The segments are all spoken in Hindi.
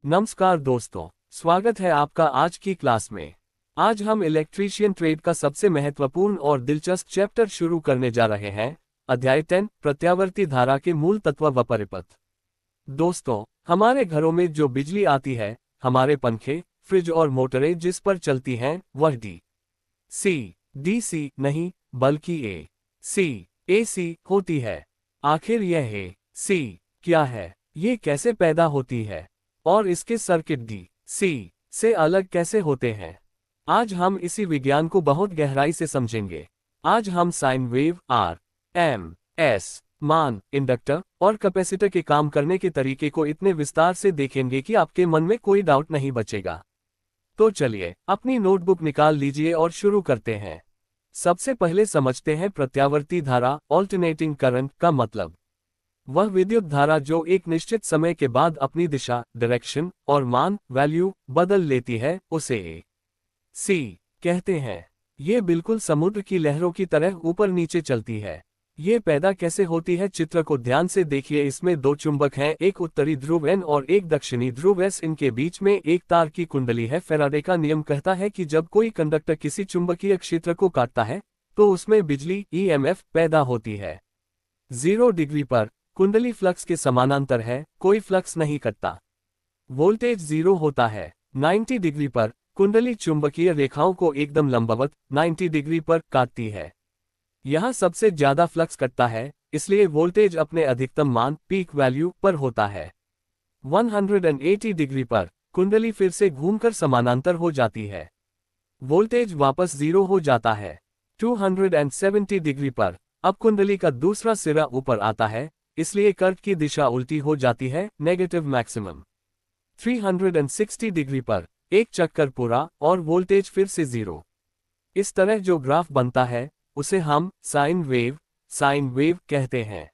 नमस्कार दोस्तों, स्वागत है आपका आज की क्लास में। आज हम इलेक्ट्रीशियन ट्रेड का सबसे महत्वपूर्ण और दिलचस्प चैप्टर शुरू करने जा रहे हैं। अध्याय 10, प्रत्यावर्ती धारा के मूल तत्व व परिपथ। दोस्तों, हमारे घरों में जो बिजली आती है, हमारे पंखे, फ्रिज और मोटरें जिस पर चलती हैं, वह डीसी नहीं, बल्कि एसी होती है। आखिर यह एसी क्या है, ये कैसे पैदा होती है और इसके सर्किट डीसी से अलग कैसे होते हैं? आज हम इसी विज्ञान को बहुत गहराई से समझेंगे। आज हम साइन वेव, आरएमएस मान, इंडक्टर और कैपेसिटर के काम करने के तरीके को इतने विस्तार से देखेंगे कि आपके मन में कोई डाउट नहीं बचेगा। तो चलिए अपनी नोटबुक निकाल लीजिए और शुरू करते हैं। सबसे पहले समझते हैं प्रत्यावर्ती धारा, ऑल्टरनेटिंग करंट का मतलब। वह विद्युत धारा जो एक निश्चित समय के बाद अपनी दिशा, डायरेक्शन और मान, वैल्यू बदल लेती है, उसे एसी कहते हैं। ये बिल्कुल समुद्र की लहरों की तरह ऊपर नीचे चलती है। ये पैदा कैसे होती है? चित्र को ध्यान से देखिए। इसमें दो चुंबक हैं, एक उत्तरी ध्रुव N और एक दक्षिणी ध्रुव S। इनके बीच में एक तार की कुंडली है। फैराडे का नियम कहता है कि जब कोई कंडक्टर किसी चुंबकीय क्षेत्र को काटता है तो उसमें बिजली EMF पैदा होती है। 0 डिग्री पर कुंडली फ्लक्स के समानांतर है, कोई फ्लक्स नहीं कटता। वोल्टेज 0 होता है। 90 डिग्री पर कुंडली चुंबकीय रेखाओं को एकदम लंबवत 90 डिग्री पर काटती है। यहां सबसे ज्यादा फ्लक्स कटता है, इसलिए वोल्टेज अपने अधिकतम मान, पीक वैल्यू पर होता है। 180 डिग्री पर कुंडली फिर से घूमकर समानांतर हो जाती है। वोल्टेज वापस 0 हो जाता है। 270 डिग्री पर अब कुंडली का दूसरा सिरा ऊपर आता है, इसलिए करंट की दिशा उल्टी हो जाती है, नेगेटिव मैक्सिमम। 360 डिग्री पर एक चक्कर पूरा और वोल्टेज फिर से 0। इस तरह जो ग्राफ बनता है उसे हम साइन वेव कहते हैं।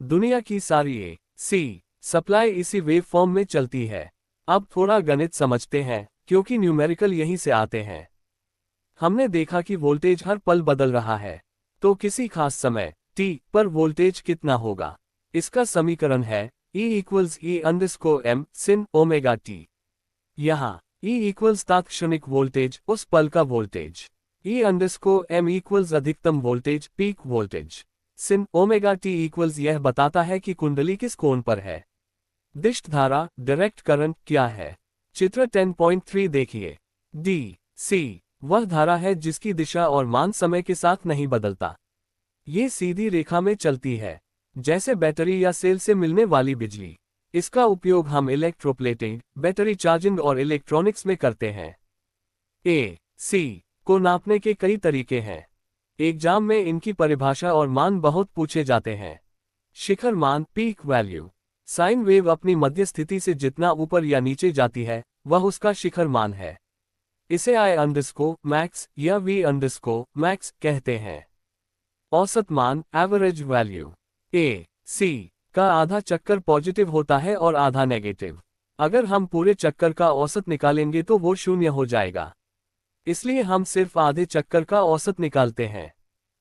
दुनिया की सारी एसी सप्लाई इसी वेव फॉर्म में चलती है। अब थोड़ा गणित समझते हैं, क्योंकि न्यूमेरिकल यहीं से आते हैं। हमने देखा कि वोल्टेज हर पल बदल रहा है, तो किसी खास समय t पर वोल्टेज कितना होगा? इसका समीकरण है E=E_m sin ओमेगा t। यहाँ E तात्क्षणिक वोल्टेज, उस पल का वोल्टेज। E_m अधिकतम voltage, peak voltage. sin omega t यह बताता है कि कुंडली किस कोण पर है। दिष्ट धारा, डायरेक्ट करंट क्या है? चित्र 10.3 देखिए। DC वह धारा है जिसकी दिशा और मान समय के साथ नहीं बदलता। ये सीधी रेखा में चलती है, जैसे बैटरी या सेल से मिलने वाली बिजली। इसका उपयोग हम इलेक्ट्रोप्लेटिंग, बैटरी चार्जिंग और इलेक्ट्रॉनिक्स में करते हैं। AC को नापने के कई तरीके हैं। एग्जाम में इनकी परिभाषा और मान बहुत पूछे जाते हैं। शिखर मान, पीक वैल्यू। साइन वेव अपनी मध्य स्थिति से जितना ऊपर या नीचे जाती है, वह उसका शिखर मान है। इसे I_max या V_max कहते हैं। औसत मान, एवरेज वैल्यू। AC का आधा चक्कर पॉजिटिव होता है और आधा नेगेटिव। अगर हम पूरे चक्कर का औसत निकालेंगे तो वो 0 हो जाएगा, इसलिए हम सिर्फ आधे चक्कर का औसत निकालते हैं।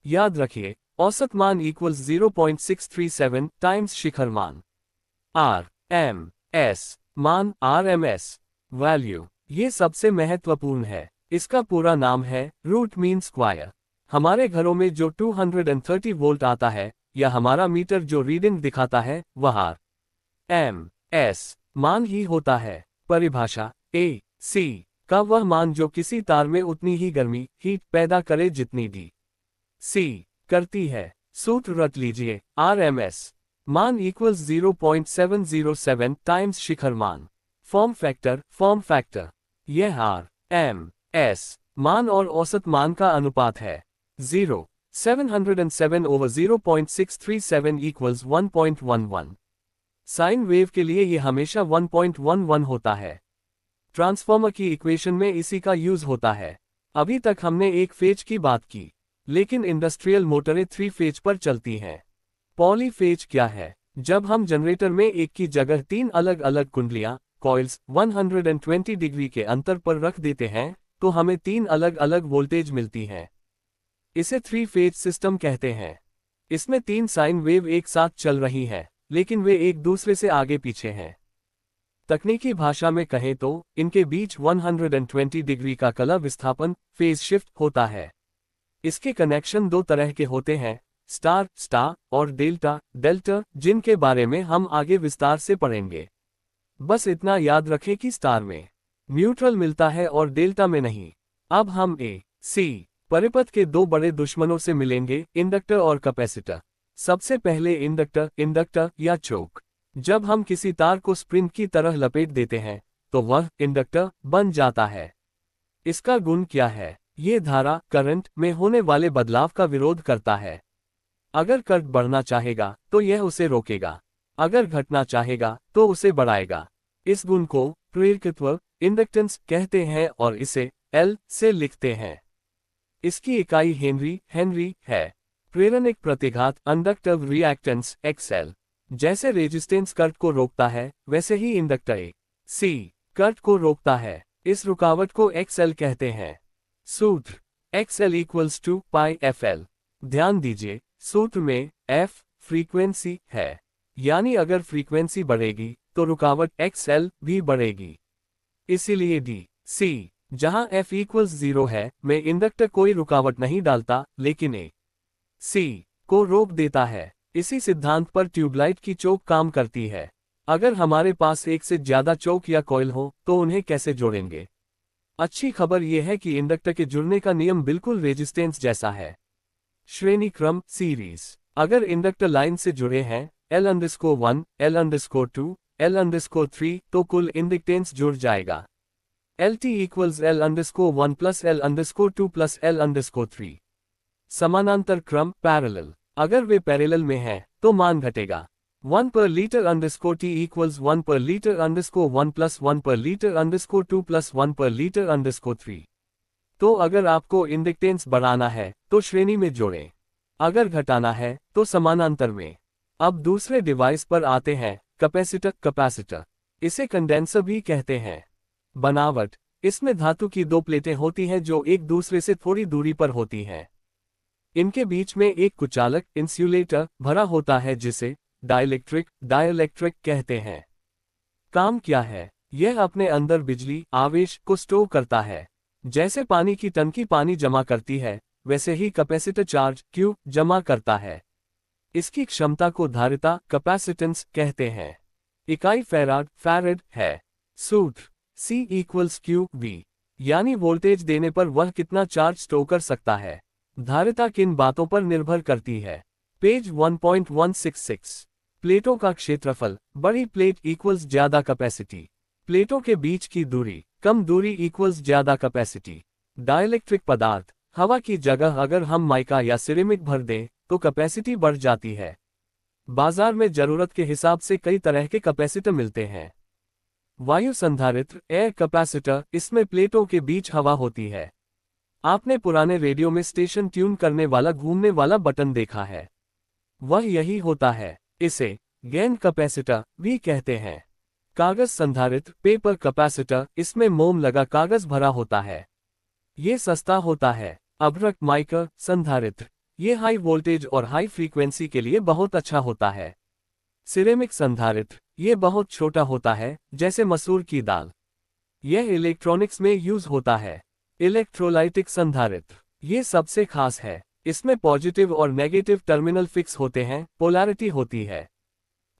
याद रखिए, औसत मान इक्वल्स 0.637 टाइम्स शिखर मान। RMS मान, RMS वैल्यू, ये सबसे महत्वपूर्ण है। इसका पूरा नाम है रूट मीन स्क्वायर। हमारे घरों में जो 230 वोल्ट आता है, या हमारा मीटर जो रीडिंग दिखाता है, वह RMS मान ही होता है। परिभाषा, AC का वह मान जो किसी तार में उतनी ही गर्मी, हीट पैदा करे जितनी DC करती है। सूत्र रट लीजिए, RMS मान इक्वल्स 0.707 टाइम्स शिखर मान। फॉर्म फैक्टर, यह RMS मान और औसत मान का अनुपात है। 707 over 0.637 equals 1.11। साइन वेव के लिए यह हमेशा 1.11 होता है। ट्रांसफॉर्मर की इक्वेशन में इसी का यूज होता है। अभी तक हमने एक फेज की बात की, लेकिन इंडस्ट्रियल मोटरें 3 फेज पर चलती हैं। पॉली फेज क्या है? जब हम जनरेटर में एक की जगह 3 अलग अलग कुंडलियां, कॉइल्स 120 डिग्री के अंतर पर रख देते हैं, तो हमें 3 अलग अलग वोल्टेज मिलती हैं। इसे 3 फेज सिस्टम कहते हैं। इसमें 3 साइन वेव एक साथ चल रही हैं, लेकिन वे एक दूसरे से आगे पीछे हैं। तकनीकी भाषा में कहें तो इनके बीच 120 डिग्री का कला विस्थापन फेज शिफ्ट होता है। इसके कनेक्शन दो तरह के होते हैं, स्टार स्टार और डेल्टा डेल्टा, जिनके बारे में हम आगे विस्तार से पढ़ेंगे। बस इतना याद रखें कि स्टार में न्यूट्रल मिलता है और डेल्टा में नहीं। अब हम सी परिपथ के दो बड़े दुश्मनों से मिलेंगे, इंडक्टर और कैपेसिटर। सबसे पहले इंडक्टर या चोक। जब हम किसी तार को स्प्रिंग की तरह लपेट देते हैं तो वह इंडक्टर बन जाता है। इसका गुण क्या है? ये धारा करंट में होने वाले बदलाव का विरोध करता है। अगर करंट बढ़ना चाहेगा तो यह उसे रोकेगा, अगर घटना चाहेगा तो उसे बढ़ाएगा। इस गुण को प्रेरकत्व इंडक्टेंस कहते हैं और इसे L से लिखते हैं। इसकी इकाई हेनरी है। प्रेरणिक प्रतिघात इंडक्टिव रिएक्टेंस XL। जैसे रेजिस्टेंस करंट को रोकता है वैसे ही इंडक्टर सी करंट को रोकता है। इस रुकावट को XL कहते हैं। सूत्र XL equals to pi FL। ध्यान दीजिए, सूत्र में F फ्रीक्वेंसी है, यानी अगर फ्रीक्वेंसी बढ़ेगी तो रुकावट XL भी बढ़ेगी। इसीलिए DC जहां F इक्वल्स 0 है में इंडक्टर कोई रुकावट नहीं डालता लेकिन AC को रोक देता है। इसी सिद्धांत पर ट्यूबलाइट की चोक काम करती है। अगर हमारे पास एक से ज्यादा चोक या कॉइल हो तो उन्हें कैसे जोड़ेंगे? अच्छी खबर यह है कि इंडक्टर के जुड़ने का नियम बिल्कुल रेजिस्टेंस जैसा है। श्रेणी क्रम सीरीज। अगर इंडक्टर लाइन से जुड़े हैं L_1, L_2, L_3 तो कुल इंडक्टेंस जुड़ जाएगा। LT equals L_1 plus L_2 plus L_3। समानांतर क्रम पैरेलल। अगर वे पैरेलल में हैं तो मान घटेगा। 1 पर लीटर_T इक्वल्स 1 पर लीटर_1 प्लस 1 पर लीटर_2 प्लस 1 पर लीटर_3। तो अगर आपको इंडक्टेंस बढ़ाना है तो श्रेणी में जोड़ें, अगर घटाना है तो समानांतर में। अब दूसरे डिवाइस पर आते हैं, कैपेसिटर। इसे कंडेंसर भी कहते हैं। बनावट। इसमें धातु की दो प्लेटें होती हैं जो एक दूसरे से थोड़ी दूरी पर होती हैं। इनके बीच में एक कुचालक इंसुलेटर भरा होता है जिसे डाइलेक्ट्रिक कहते हैं। काम क्या है? यह अपने अंदर बिजली आवेश को स्टोर करता है। जैसे पानी की टंकी पानी जमा करती है वैसे ही कैपेसिटर चार्ज Q जमा करता है। इसकी क्षमता को धारिता कैपेसिटेंस कहते हैं। इकाई फैराड है। सूत्र C इक्वल्स QV, यानी वोल्टेज देने पर वह कितना चार्ज स्टोर कर सकता है। धारिता किन बातों पर निर्भर करती है? पेज 1.166। प्लेटों का क्षेत्रफल, बड़ी प्लेट इक्वल्स ज्यादा कैपेसिटी। प्लेटों के बीच की दूरी, कम दूरी इक्वल्स ज्यादा कैपेसिटी। डाइलेक्ट्रिक पदार्थ, हवा की जगह अगर हम माइका या सिरेमिक भर दें तो कैपेसिटी बढ़ जाती है। बाजार में जरूरत के हिसाब से कई तरह के कैपेसिटर मिलते हैं। वायु संधारित्र एयर कैपेसिटर, इसमें प्लेटों के बीच हवा होती है। आपने पुराने रेडियो में स्टेशन ट्यून करने वाला घूमने वाला बटन देखा है, वह यही होता है। इसे गेन कैपेसिटर भी कहते हैं। कागज संधारित्र पेपर कैपेसिटर, इसमें मोम लगा कागज भरा होता है, ये सस्ता होता है। अभ्रक माइका संधारित्र, ये हाई वोल्टेज और हाई फ्रीक्वेंसी के लिए बहुत अच्छा होता है। सिरेमिक संधारित्र, ये बहुत छोटा होता है जैसे मसूर की दाल, यह इलेक्ट्रॉनिक्स में यूज होता है। इलेक्ट्रोलाइटिक संधारित्र, ये सबसे खास है। इसमें पॉजिटिव और नेगेटिव टर्मिनल फिक्स होते हैं, पोलैरिटी होती है।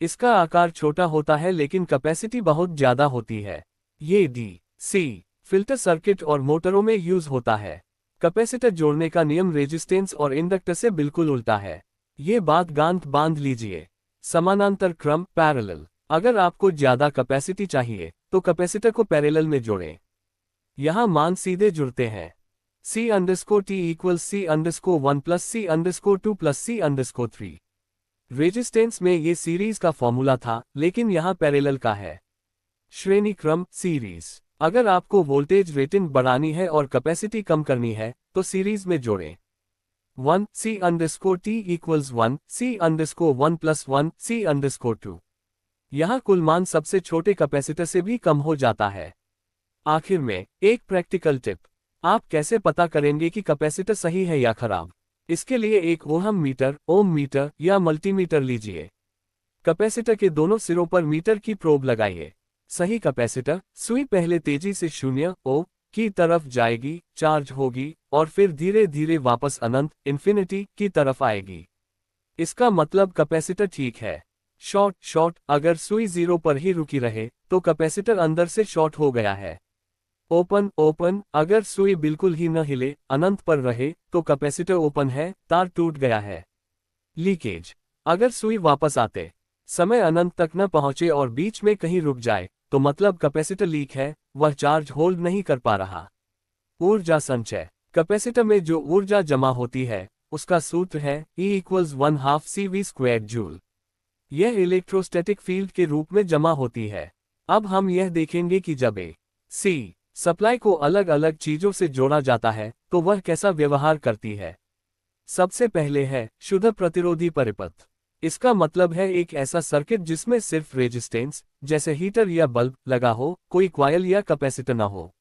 इसका आकार छोटा होता है लेकिन कैपेसिटी बहुत ज्यादा होती है। ये DC फिल्टर सर्किट और मोटरों में यूज होता है। कैपेसिटर जोड़ने का नियम रेजिस्टेंस और इंडक्टर से बिल्कुल उल्टा है। ये बात गांठ बांध लीजिए। समानांतर क्रम पैरेलल, अगर आपको ज्यादा कैपेसिटी चाहिए तो कैपेसिटर को पैरेलल में जोड़ें। यहां मान सीधे जुड़ते हैं। C_T equals C_1 plus C_2 plus C_3। Resistance में ये सीरीज का फॉर्मूला था लेकिन यहां पैरेलल का है। श्रेणी क्रम सीरीज, अगर आपको वोल्टेज रेटिंग बढ़ानी है और कैपेसिटी कम करनी है तो सीरीज में जोड़ें। 1 C_T equals 1 C_1 plus 1 C_2। यहां कुल मान सबसे छोटे कैपेसिटर से भी कम हो जाता है। आखिर में एक प्रैक्टिकल टिप, आप कैसे पता करेंगे कि कैपेसिटर सही है या खराब? इसके लिए एक ओम मीटर या मल्टीमीटर लीजिए। कैपेसिटर के दोनों सिरों पर मीटर की प्रोब लगाइए। सही कैपेसिटर सुई पहले तेजी से 0 ओ की तरफ जाएगी, चार्ज होगी और फिर धीरे धीरे वापस अनंत इन्फिनिटी की तरफ आएगी। इसका मतलब कैपेसिटर ठीक है। शॉर्ट अगर सुई 0 पर ही रुकी रहे तो कैपेसिटर अंदर से शॉर्ट हो गया है। ओपन अगर सुई बिल्कुल ही न हिले, अनंत पर रहे तो कैपेसिटर ओपन है, तार टूट गया है। लीकेज अगर सुई वापस आते समय अनंत तक न पहुंचे और बीच में कहीं रुक जाए तो मतलब कैपेसिटर लीक है, वह चार्ज होल्ड नहीं कर पा रहा। ऊर्जा संचय कैपेसिटर में जो ऊर्जा जमा होती है उसका सूत्र है E = 1/2 CV² जूल। यह इलेक्ट्रोस्टैटिक फील्ड के रूप में जमा होती है। अब हम यह देखेंगे कि जब AC सप्लाई को अलग अलग चीजों से जोड़ा जाता है तो वह कैसा व्यवहार करती है। सबसे पहले है शुद्ध प्रतिरोधी परिपथ। इसका मतलब है एक ऐसा सर्किट जिसमें सिर्फ रेजिस्टेंस जैसे हीटर या बल्ब लगा हो, कोई कॉइल या कैपेसिटर न हो।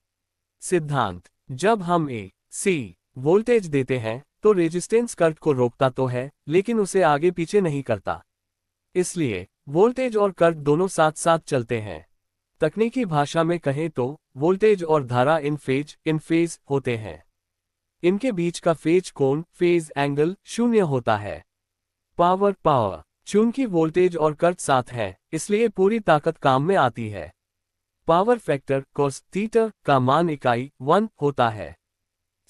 सिद्धांत जब हम AC वोल्टेज देते हैं तो रेजिस्टेंस करंट को रोकता तो है लेकिन उसे आगे पीछे नहीं करता। इसलिए वोल्टेज और करंट दोनों साथ साथ चलते हैं। तकनीकी भाषा में कहें तो वोल्टेज और धारा इन फेज होते हैं। इनके बीच का फेज कोण फेज एंगल 0 होता है। पावर चूंकि वोल्टेज और करंट साथ हैं इसलिए पूरी ताकत काम में आती है। पावर फैक्टर cos थीटा का मान इकाई 1 होता है।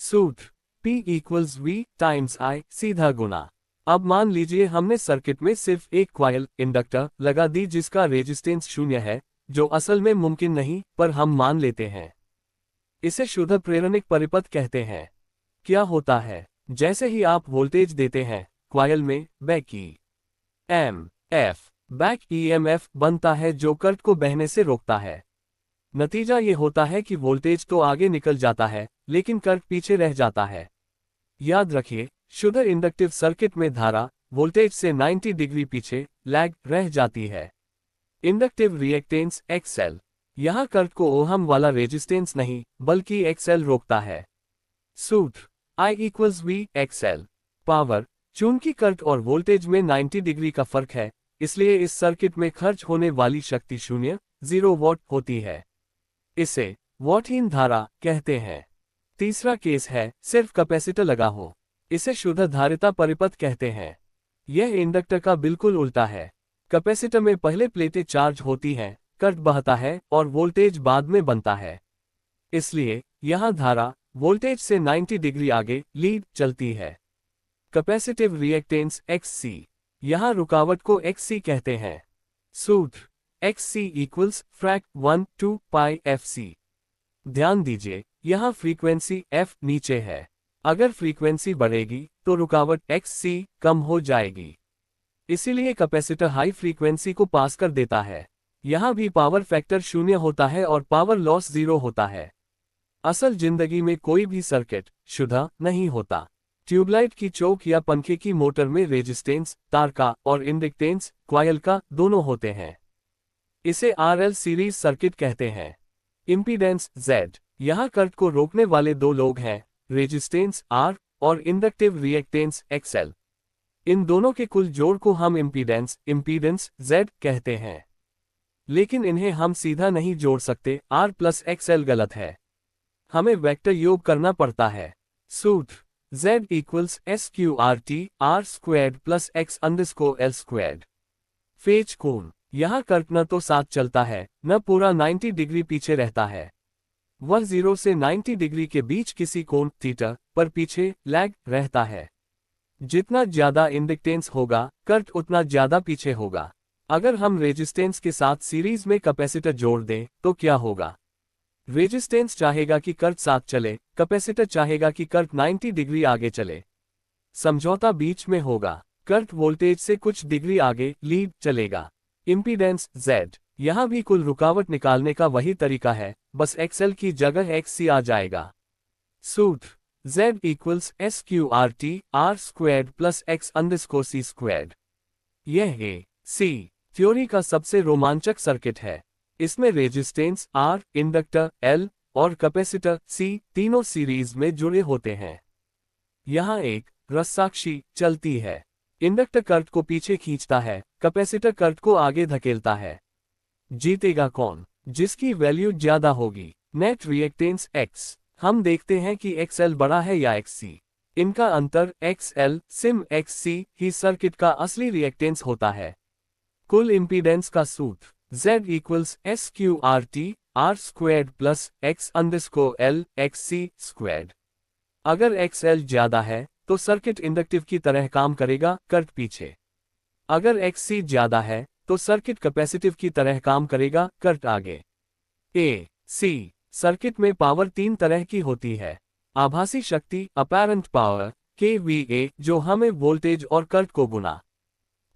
सूत्र P = V/I सीधा गुना। अब मान लीजिए हमने सर्किट में सिर्फ एक कॉइल इंडक्टर लगा दी जिसका रेजिस्टेंस 0 है, जो असल में मुमकिन नहीं पर हम मान लेते हैं। इसे शुद्ध प्रेरणिक परिपथ कहते हैं। क्या होता है जैसे ही आप वोल्टेज देते हैं कॉइल में बैक EMF बैक EMF बनता है जो करंट को बहने से रोकता है। नतीजा ये होता है कि वोल्टेज तो आगे निकल जाता है लेकिन करंट पीछे रह जाता है। याद रखिए शुद्ध इंडक्टिव सर्किट में धारा वोल्टेज से 90 डिग्री पीछे लैग रह जाती है। इंडक्टिव रिएक्टेंस XL यहां करंट को ओहम वाला रेजिस्टेंस नहीं बल्कि XL रोकता है। सूत्र I = V/XL। पावर चूंकि करंट और वोल्टेज में 90 डिग्री का फर्क है इसलिए इस सर्किट में खर्च होने वाली शक्ति 0 वॉट होती है। इसे वॉटहीन धारा कहते हैं। तीसरा केस है सिर्फ कैपेसिटर लगा हो। इसे शुद्ध धारिता परिपथ कहते हैं। यह इंडक्टर का बिल्कुल उल्टा है। कैपेसिटर में पहले प्लेटें चार्ज होती हैं, करंट बहता है और वोल्टेज बाद में बनता है। इसलिए यहां धारा वोल्टेज से 90 डिग्री आगे लीड चलती है। कैपेसिटिव रिएक्टेंस XC यहां रुकावट को XC कहते हैं। सूत्र XC = फ्रैक 1/2πfc। ध्यान दीजिए यहां फ्रीक्वेंसी F नीचे है। अगर फ्रीक्वेंसी बढ़ेगी तो रुकावट XC कम हो जाएगी। इसीलिए कैपेसिटर हाई फ्रीक्वेंसी को पास कर देता है। यहां भी पावर फैक्टर 0 होता है और पावर लॉस 0 होता है। असल जिंदगी में कोई भी सर्किट शुद्ध नहीं होता। ट्यूबलाइट की चौक या पंखे की मोटर में रेजिस्टेंस तार का और इंडक्टेंस कॉइल का दोनों होते हैं। इसे RL सीरीज सर्किट कहते हैं। इंपीडेंस Z यहां करंट को रोकने वाले दो लोग हैं, रेजिस्टेंस R और इंडक्टिव रिएक्टेंस XL। इन दोनों के कुल जोड़ को हम इंपीडेंस Z कहते हैं। लेकिन इन्हें हम सीधा नहीं जोड़ सकते, R + XL गलत है। हमें वेक्टर योग करना पड़ता है। सूत्र Z = SQRT R² + X_L²। Phase कोण यहां करंट न तो साथ चलता है न पूरा 90 डिग्री पीछे रहता है। वह 0 से 90 डिग्री के बीच किसी कोण थीटा पर पीछे लैग रहता है। जितना ज्यादा इंडक्टेंस होगा करंट उतना ज्यादा पीछे होगा। अगर हम रेजिस्टेंस के साथ सीरीज में कैपेसिटर जोड़ दें तो क्या होगा। रेजिस्टेंस चाहेगा कि करंट साथ चले, कैपेसिटर चाहेगा कि करंट 90 डिग्री आगे चले। समझौता बीच में होगा। करंट वोल्टेज से कुछ डिग्री आगे लीड चलेगा। इंपीडेंस Z यहां भी कुल रुकावट निकालने का वही तरीका है, बस XL की जगह XC आ जाएगा। सूत्र Z = SQRT R² + X_C²। यह AC थ्योरी का सबसे रोमांचक सर्किट है। इसमें रेजिस्टेंस R, इंडक्टर L और कैपेसिटर C तीनों सीरीज में जुड़े होते हैं। यहां एक रस्साकशी चलती है। इंडक्टर करंट को पीछे खींचता है, कैपेसिटर करंट को आगे धकेलता है। जीतेगा कौन? जिसकी वैल्यू ज्यादा होगी। Net reactance X। हम देखते हैं कि XL बड़ा है या XC। इनका अंतर XL सिम XC ही सर्किट का असली रिएक्टेंस होता है। कुल इंपीडेंस का सूत्र Z equals SQRT R squared plus X_L XC squared. अगर XL ज्यादा है तो सर्किट इंडक्टिव की तरह काम करेगा, करंट पीछे। अगर XC ज्यादा है तो सर्किट कैपेसिटिव की तरह काम करेगा, करंट आगे। AC सर्किट में पावर तीन तरह की होती है। आभासी शक्ति अपैरेंट पावर kVA, जो हमें वोल्टेज और करंट को गुणा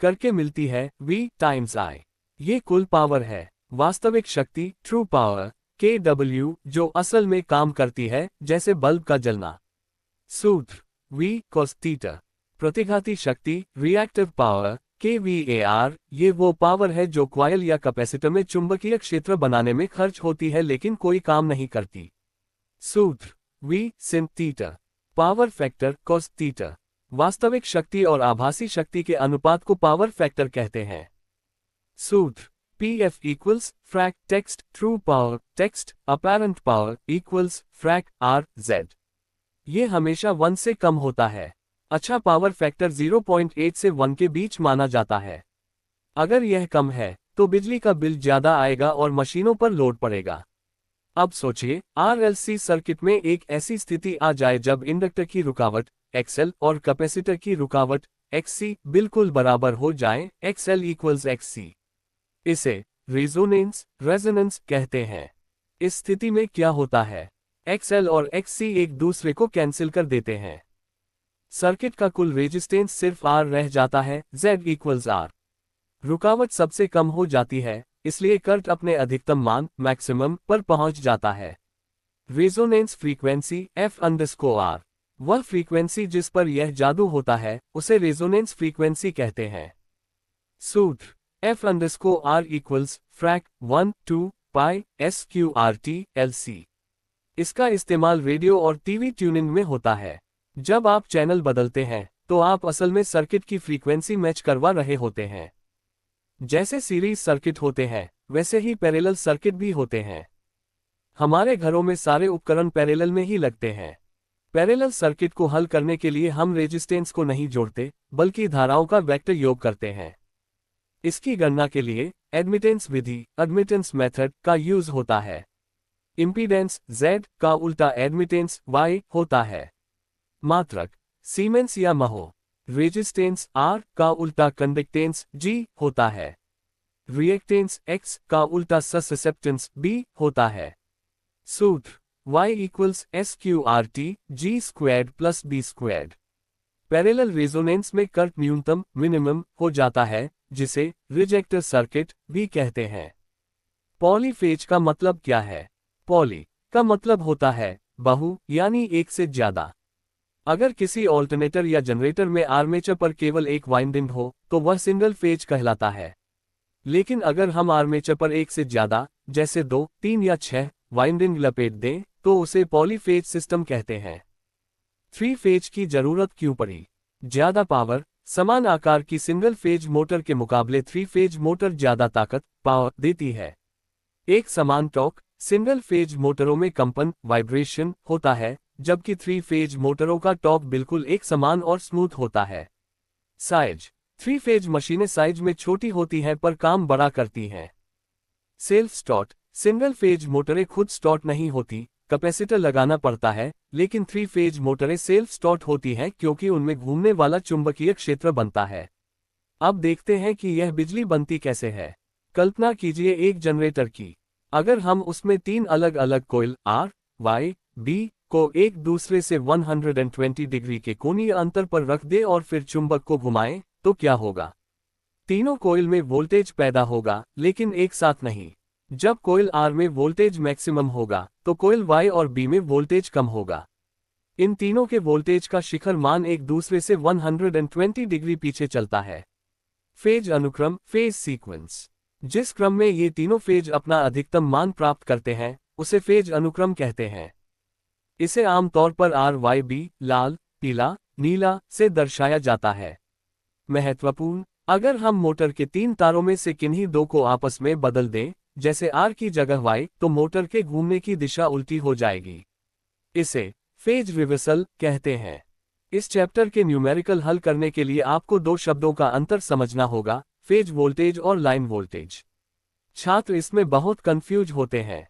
करके मिलती है, V टाइम्स I। ये कुल पावर है। वास्तविक शक्ति ट्रू पावर kW, जो असल में काम करती है, जैसे बल्ब का जलना। सूत्र V cos थीटा। प्रतिघाती शक्ति रिएक्टिव पावर kVAR, ये वो पावर है जो क्वाइल या कैपेसिटर में चुंबकीय क्षेत्र बनाने में खर्च होती है लेकिन कोई काम नहीं करती। सूत्र V sin theta. Power factor cos theta. वास्तविक शक्ति और आभासी शक्ति के अनुपात को पावर फैक्टर कहते हैं। सूत्र PF equals frac text true power text apparent power equals frac RZ। ये हमेशा 1 से कम होता है। अच्छा पावर फैक्टर 0.8 से 1 के बीच माना जाता है। अगर यह कम है तो बिजली का बिल ज्यादा आएगा और मशीनों पर लोड पड़ेगा। अब सोचिए RLC सर्किट में एक ऐसी स्थिति आ जाए जब इंडक्टर की रुकावट XL और कैपेसिटर की रुकावट XC बिल्कुल बराबर हो जाए, XL इक्वल्स XC। इसे रेजोनेंस कहते हैं। इस स्थिति में क्या होता है, XL और XC एक दूसरे को कैंसिल कर देते हैं। सर्किट का कुल रेजिस्टेंस सिर्फ R रह जाता है, Z इक्वल्स R। रुकावट सबसे कम हो जाती है, इसलिए करंट अपने अधिकतम मान मैक्सिमम पर पहुंच जाता है। रेजोनेंस फ्रीक्वेंसी F_R, वह फ्रीक्वेंसी जिस पर यह जादू होता है, उसे रेजोनेंस फ्रीक्वेंसी कहते हैं। सूत्र F_R इक्वल्स फ्रैक 1/2 पाई SQRT LC। इसका इस्तेमाल रेडियो और टीवी ट्यूनिंग में होता है। जब आप चैनल बदलते हैं तो आप असल में सर्किट की फ्रीक्वेंसी मैच करवा रहे होते हैं। जैसे सीरीज सर्किट होते हैं, वैसे ही पैरेलल सर्किट भी होते हैं। हमारे घरों में सारे उपकरण पैरेलल में ही लगते हैं। पैरेलल सर्किट को हल करने के लिए हम रेजिस्टेंस को नहीं जोड़ते, बल्कि धाराओं का वेक्टर योग करते हैं। इसकी गणना के लिए एडमिटेंस विधि एडमिटेंस मेथड का यूज होता है। इंपीडेंस Z का उल्टा एडमिटेंस Y होता है। मात्रक सीमेंस या महो। रेजिस्टेंस R का उल्टा कंडक्टेंस G होता है। रिएक्टेंस X का उल्टा ससेप्टेंस B होता है। सूत्र Y equals SQRT G squared plus B squared. Parallel resonance में करंट न्यूनतम मिनिमम हो जाता है, जिसे रिजेक्टर सर्किट भी कहते हैं। पॉलीफेज का मतलब क्या है? पॉली का मतलब होता है बहु, यानी एक से ज्यादा। अगर किसी ऑल्टरनेटर या जनरेटर में आर्मेचर पर केवल एक वाइंडिंग हो तो वह सिंगल फेज कहलाता है। लेकिन अगर हम आर्मेचर पर एक से ज्यादा, जैसे 2, 3 या 6 वाइंडिंग लपेट दें तो उसे पॉलीफेज सिस्टम कहते हैं। 3 फेज की जरूरत क्यों पड़ी? ज्यादा पावर। समान आकार की सिंगल फेज मोटर के मुकाबले 3 फेज मोटर ज्यादा ताकत पावर देती है। एक समान टॉर्क। सिंगल फेज मोटरों में कंपन वाइब्रेशन होता है, जबकि 3 फेज मोटरों का टॉर्क बिल्कुल एक समान और स्मूथ होता है। साइज। 3 फेज मशीनें साइज में छोटी होती हैं पर काम बड़ा करती हैं। Self start. सिंगल फेज मोटरें खुद स्टार्ट नहीं होती, कैपेसिटर लगाना पड़ता है, लेकिन 3 फेज मोटरें सेल्फ स्टार्ट होती हैं क्योंकि उनमें घूमने वाला चुंबकीय क्षेत्र बनता है। अब देखते हैं कि यह बिजली बनती कैसे है। कल्पना कीजिए एक जनरेटर की। अगर हम उसमें 3 अलग अलग कॉइल R, Y, B को एक दूसरे से 120 डिग्री के कोणीय अंतर पर रख दे और फिर चुंबक को घुमाएं, तो क्या होगा? तीनों कॉइल में वोल्टेज पैदा होगा, लेकिन एक साथ नहीं। जब कॉइल R में वोल्टेज मैक्सिमम होगा तो कॉइल Y और B में वोल्टेज कम होगा। इन तीनों के वोल्टेज का शिखर मान एक दूसरे से 120 डिग्री पीछे चलता है। फेज अनुक्रम फेज सीक्वेंस। जिस क्रम में ये तीनों फेज अपना अधिकतम मान प्राप्त करते हैं, उसे फेज अनुक्रम कहते हैं। इसे आमतौर पर RYB लाल, पीला, नीला से दर्शाया जाता है। महत्वपूर्ण, अगर हम मोटर के 3 तारों में से किन्हीं 2 को आपस में बदल दें, जैसे आर की जगह वाई, तो मोटर के घूमने की दिशा उल्टी हो जाएगी। इसे फेज रिवर्सल कहते हैं। इस चैप्टर के न्यूमेरिकल हल करने के लिए आपको दो शब्दों का अंतर समझना होगा, फेज वोल्टेज और लाइन वोल्टेज। छात्र इसमें बहुत कंफ्यूज होते हैं।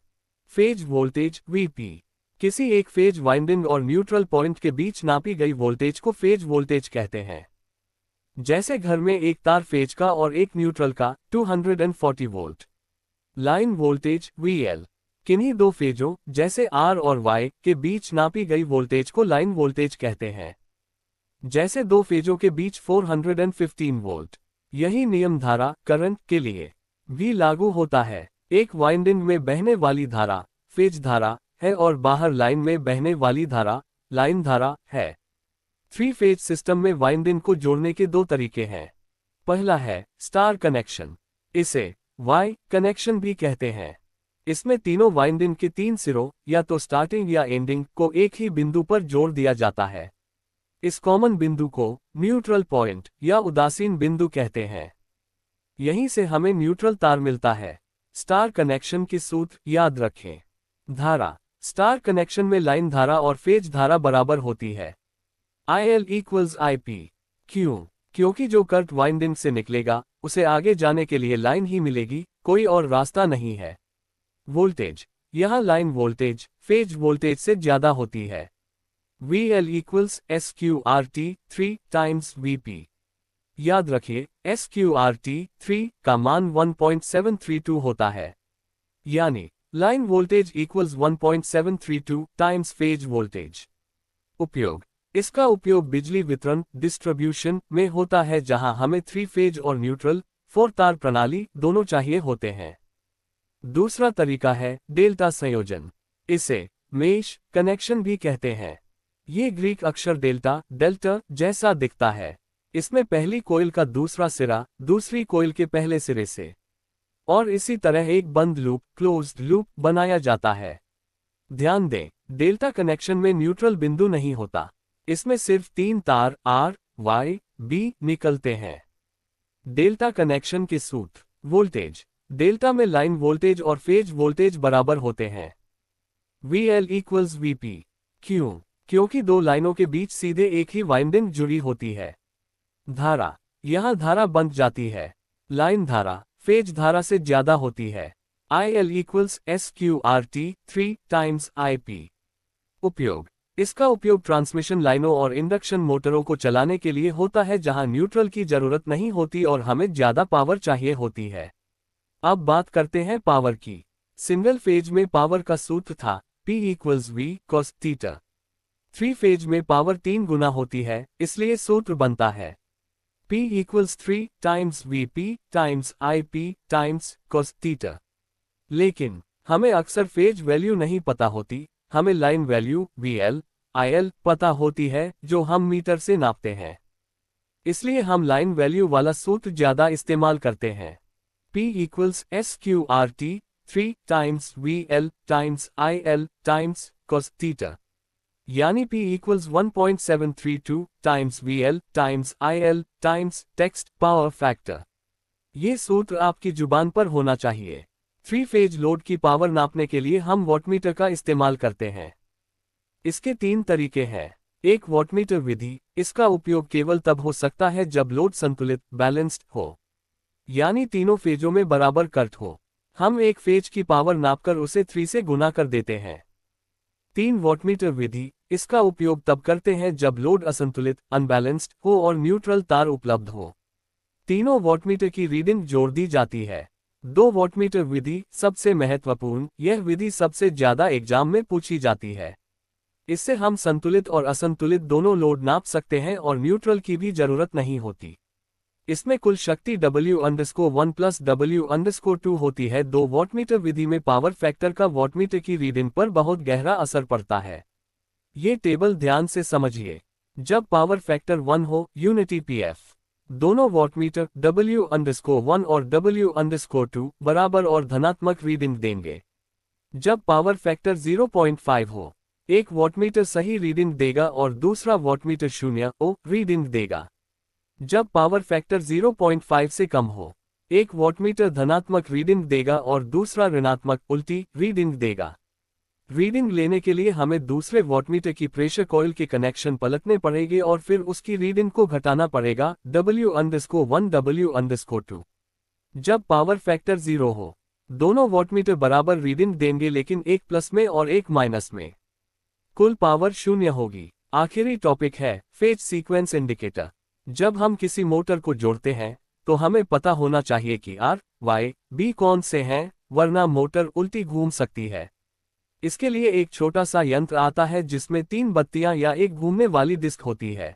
फेज वोल्टेज वीपी किसी एक फेज वाइंडिंग और न्यूट्रल पॉइंट के बीच नापी गई वोल्टेज को फेज वोल्टेज कहते हैं। जैसे घर में एक तार फेज का और एक न्यूट्रल का 240 वोल्ट। लाइन वोल्टेज वीएल किन्हीं दो फेजों जैसे आर और वाई के बीच नापी गई वोल्टेज को लाइन वोल्टेज कहते हैं। जैसे दो फेजों के बीच 415 वोल्ट। यही नियम धारा करंट के लिए भी लागू होता है। एक वाइंडिंग में बहने वाली धारा फेज धारा है और बाहर लाइन में बहने वाली धारा लाइन धारा है। थ्री फेज सिस्टम में वाइंडिंग को जोड़ने के दो तरीके हैं। पहला है स्टार कनेक्शन, इसे वाई कनेक्शन भी कहते हैं। इसमें तीनों वाइंडिंग के तीन सिरों या तो स्टार्टिंग या एंडिंग को एक ही बिंदु पर जोड़ दिया जाता है। इस कॉमन बिंदु को न्यूट्रल पॉइंट या उदासीन बिंदु कहते हैं। यहीं से हमें न्यूट्रल तार मिलता है। स्टार कनेक्शन की सूत्र याद रखें। धारा स्टार कनेक्शन में लाइन धारा और फेज धारा बराबर होती है। IL equals IP। क्यों? क्योंकि जो करंट वाइंडिंग से निकलेगा उसे आगे जाने के लिए लाइन ही मिलेगी, कोई और रास्ता नहीं है। वोल्टेज यहां लाइन वोल्टेज फेज वोल्टेज से ज्यादा होती है। VL equals SQRT 3 times VP। याद रखिए SQRT 3 का मान 1.732 होता है, यानी line voltage equals 1.732 times phase voltage. उपयोग इसका उपयोग बिजली वितरण डिस्ट्रीब्यूशन में होता है, जहां हमें थ्री फेज और न्यूट्रल 4 तार प्रणाली दोनों चाहिए होते हैं। दूसरा तरीका है डेल्टा संयोजन, इसे मेश कनेक्शन भी कहते हैं। ये ग्रीक अक्षर डेल्टा जैसा दिखता है। इसमें पहली कोइल का दूसरा सिरा दूसरी कोइल के पहले सिरे से और इसी तरह एक बंद लूप क्लोज्ड लूप बनाया जाता है। ध्यान दें, डेल्टा कनेक्शन में न्यूट्रल बिंदु नहीं होता। इसमें सिर्फ 3 तार आर वाई बी निकलते हैं। डेल्टा कनेक्शन के सूत्र वोल्टेज डेल्टा में लाइन वोल्टेज और फेज वोल्टेज बराबर होते हैं। VL equals VP। क्यों? क्योंकि दो लाइनों के बीच सीधे एक ही वाइंडिंग जुड़ी होती है। धारा यहां धारा बंध जाती है। लाइन धारा फेज धारा से ज्यादा होती है। IL equals SQRT 3 times IP। उपयोग इसका उपयोग ट्रांसमिशन लाइनों और इंडक्शन मोटरों को चलाने के लिए होता है, जहां न्यूट्रल की जरूरत नहीं होती और हमें ज्यादा पावर चाहिए होती है। अब बात करते हैं पावर की। सिंगल फेज में पावर का सूत्र था P equals V cos theta. Three phase में पावर 3 गुना होती है, इसलिए सूत्र बनता है P equals 3 times VP times IP times cos theta. लेकिन हमें अक्सर फेज वैल्यू नहीं पता होती, हमें लाइन वैल्यू VL IL पता होती है जो हम मीटर से नापते हैं। इसलिए हम लाइन वैल्यू वाला सूत्र ज्यादा इस्तेमाल करते हैं। P equals SQRT 3 times VL times IL times cos theta, यानी P equals 1.732 times VL times IL times text power factor. ये सूत्र आपकी जुबान पर होना चाहिए। थ्री फेज लोड की पावर नापने के लिए हम वॉटमीटर का इस्तेमाल करते हैं। इसके 3 तरीके हैं। एक वॉटमीटर विधि, इसका उपयोग केवल तब हो सकता है जब लोड संतुलित बैलेंस्ड हो, यानी तीनों फेजों में बराबर करंट हो। हम एक फेज की पावर नापकर उसे 3 से गुना कर देते हैं। 3 वॉटमीटर विधि, इसका उपयोग तब करते हैं जब लोड असंतुलित अनबैलेंस्ड हो और न्यूट्रल तार उपलब्ध हो। तीनों वॉटमीटर की रीडिंग जोड़ दी जाती है। 2 वॉटमीटर विधि सबसे महत्वपूर्ण, यह विधि सबसे ज्यादा एग्जाम में पूछी जाती है। इससे हम संतुलित और असंतुलित दोनों लोड नाप सकते हैं और न्यूट्रल की भी जरूरत नहीं होती। इसमें कुल शक्ति W_1 प्लस W_2 होती है। 2 वॉटमीटर विधि में पावर फैक्टर का वॉटमीटर की रीडिंग पर बहुत गहरा असर पड़ता है। ये टेबल ध्यान से समझिए। जब पावर फैक्टर 1 हो, यूनिटी PF, दोनों वॉटमीटर W_1 और W_2 बराबर और धनात्मक रीडिंग देंगे। जब पावर फैक्टर 0.5 हो, एक वॉटमीटर सही रीडिंग देगा और दूसरा वॉटमीटर 0 रीडिंग देगा। जब पावर फैक्टर 0.5 से कम हो, एक वॉटमीटर धनात्मक रीडिंग देगा और दूसरा ऋणात्मक उल्टी रीडिंग देगा। रीडिंग लेने के लिए हमें दूसरे वॉटमीटर की प्रेशर कॉइल के कनेक्शन पलटने पड़ेंगे और फिर उसकी रीडिंग को घटाना पड़ेगा W_1 W_2। जब पावर फैक्टर 0 हो, दोनों वॉटमीटर बराबर रीडिंग देंगे लेकिन एक प्लस में और एक माइनस में। कुल पावर 0 होगी। आखिरी टॉपिक है फेज सीक्वेंस इंडिकेटर। जब हम किसी मोटर को जोड़ते हैं तो हमें पता होना चाहिए कि R, Y, B कौन से हैं, वरना मोटर उल्टी घूम सकती है। इसके लिए एक छोटा सा यंत्र आता है जिसमें 3 बत्तियां या एक घूमने वाली डिस्क होती है।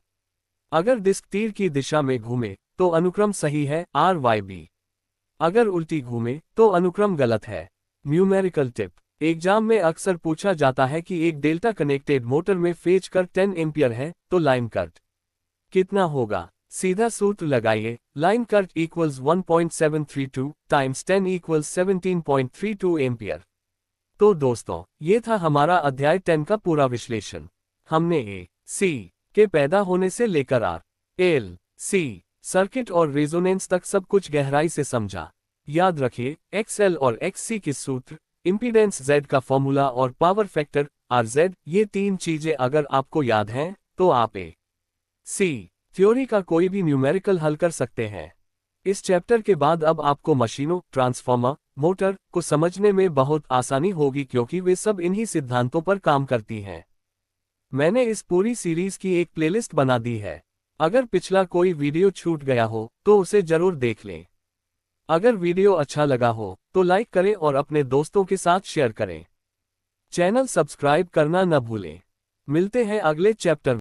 अगर डिस्क तीर की दिशा में घूमे तो अनुक्रम सही है RYB। अगर उल्टी घूमे तो अनुक्रम गलत है। Numerical tip. एग्जाम में अक्सर पूछा जाता है कि एक डेल्टा कनेक्टेड मोटर में फेज करंट 10 एम्पियर है तो लाइन करंट कितना होगा। सीधा सूत्र लगाइए, line current equals 1.732 times 10 equals 17.32 ampere. तो दोस्तों, ये था हमारा अध्याय 10 का पूरा विश्लेषण। हमने AC के पैदा होने से लेकर RLC सर्किट और रेजोनेंस तक सब कुछ गहराई से समझा। याद रखिए, XL और XC के सूत्र, इंपीडेंस Z का फॉर्मूला और पावर फैक्टर RZ, ये 3 चीजें अगर आपको याद हैं तो आप AC थ्योरी का कोई भी न्यूमेरिकल हल कर सकते हैं। इस चैप्टर के बाद अब आपको मशीनों, ट्रांसफार्मर, मोटर को समझने में बहुत आसानी होगी क्योंकि वे सब इन्हीं सिद्धांतों पर काम करती हैं। मैंने इस पूरी सीरीज की एक प्लेलिस्ट बना दी है। अगर पिछला कोई वीडियो छूट गया हो तो उसे जरूर देख लें। अगर वीडियो अच्छा लगा हो तो लाइक करें और अपने दोस्तों के साथ शेयर करें। चैनल सब्सक्राइब करना न भूलें। मिलते हैं अगले चैप्टर में।